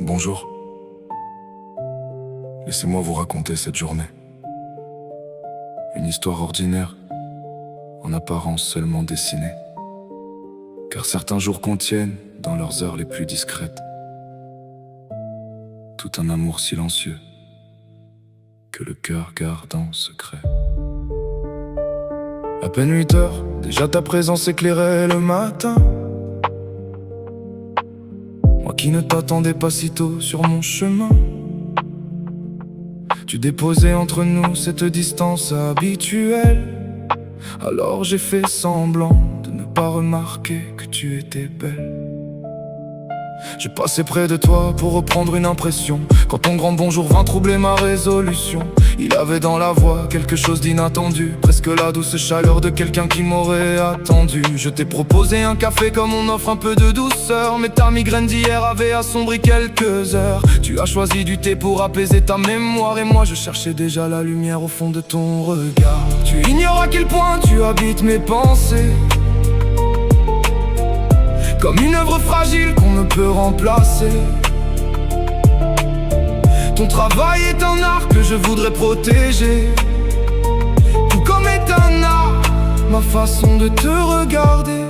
Bonjour. Laissez-moi vous raconter cette journée. Une histoire ordinaire, en apparence seulement dessinée. Car certains jours contiennent, dans leurs heures les plus discrètes, tout un amour silencieux que le cœur garde en secret. À peine 8 heures, déjà ta présence éclairait le matin. Moi qui ne t'attendais pas si tôt sur mon chemin. Tu déposais entre nous cette distance habituelle. Alors j'ai fait semblant de ne pas remarquer que tu étais belle. J'ai passé près de toi pour reprendre une impression, quand ton grand bonjour vint troubler ma résolution. Il avait dans la voix quelque chose d'inattendu, presque la douce chaleur de quelqu'un qui m'aurait attendu. Je t'ai proposé un café comme on offre un peu de douceur, mais ta migraine d'hier avait assombri quelques heures. Tu as choisi du thé pour apaiser ta mémoire, et moi je cherchais déjà la lumière au fond de ton regard. Tu ignores à quel point tu habites mes pensées, comme une œuvre fragile qu'on ne peut remplacer. Ton travail est un art que je voudrais protéger, tout comme est un art ma façon de te regarder.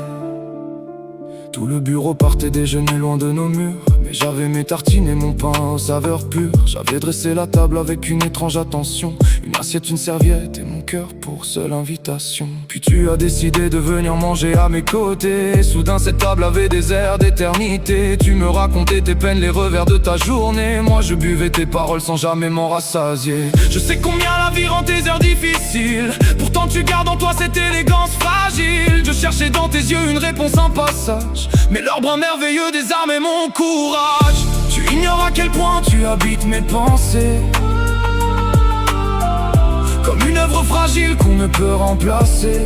Tout le bureau partait déjeuner loin de nos murs, mais j'avais mes tartines et mon pain aux saveurs pures. J'avais dressé la table avec une étrange attention, une assiette, une serviette et mon cœur pour seule invitation. Puis tu as décidé de venir manger à mes côtés, et soudain cette table avait des airs d'éternité. Tu me racontais tes peines, les revers de ta journée. Moi je buvais tes paroles sans jamais m'en rassasier. Je sais combien la vie rend tes heures difficiles, pourtant tu gardes en toi cette élégance fragile. Je cherchais dans tes yeux une réponse, un passage, mais leur brin merveilleux désarmait mon courage. Tu ignores à quel point tu habites mes pensées, comme une œuvre fragile qu'on ne peut remplacer.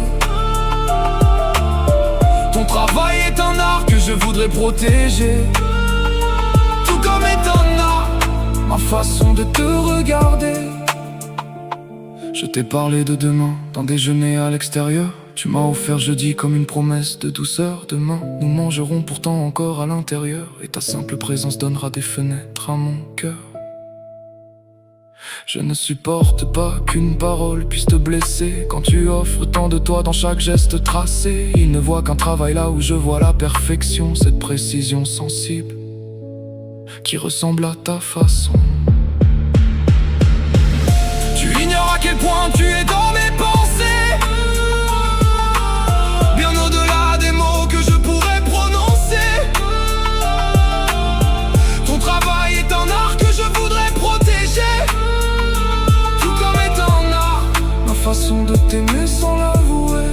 Ton travail est un art que je voudrais protéger, tout comme est un art ma façon de te regarder. Je t'ai parlé de demain, d'un déjeuner à l'extérieur. Tu m'as offert jeudi comme une promesse de douceur. Demain, nous mangerons pourtant encore à l'intérieur, et ta simple présence donnera des fenêtres à mon cœur. Je ne supporte pas qu'une parole puisse te blesser, quand tu offres tant de toi dans chaque geste tracé. Il ne voit qu'un travail là où je vois la perfection, cette précision sensible qui ressemble à ta façon. Tu ignores à quel point tu es dans mes pensées, bien au-delà des mots que je pourrais prononcer. Ton travail est un art que je voudrais protéger, tout comme est un art ma façon de t'aimer sans l'avouer.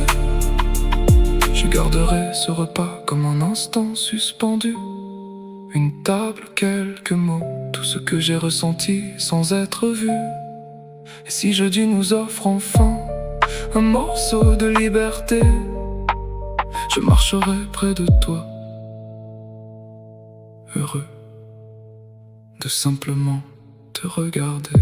Je garderai ce repas comme un instant suspendu, une table, quelques mots, tout ce que j'ai ressenti sans être vu. Et si jeudi nous offre enfin un morceau de liberté, je marcherai près de toi, heureux de simplement te regarder.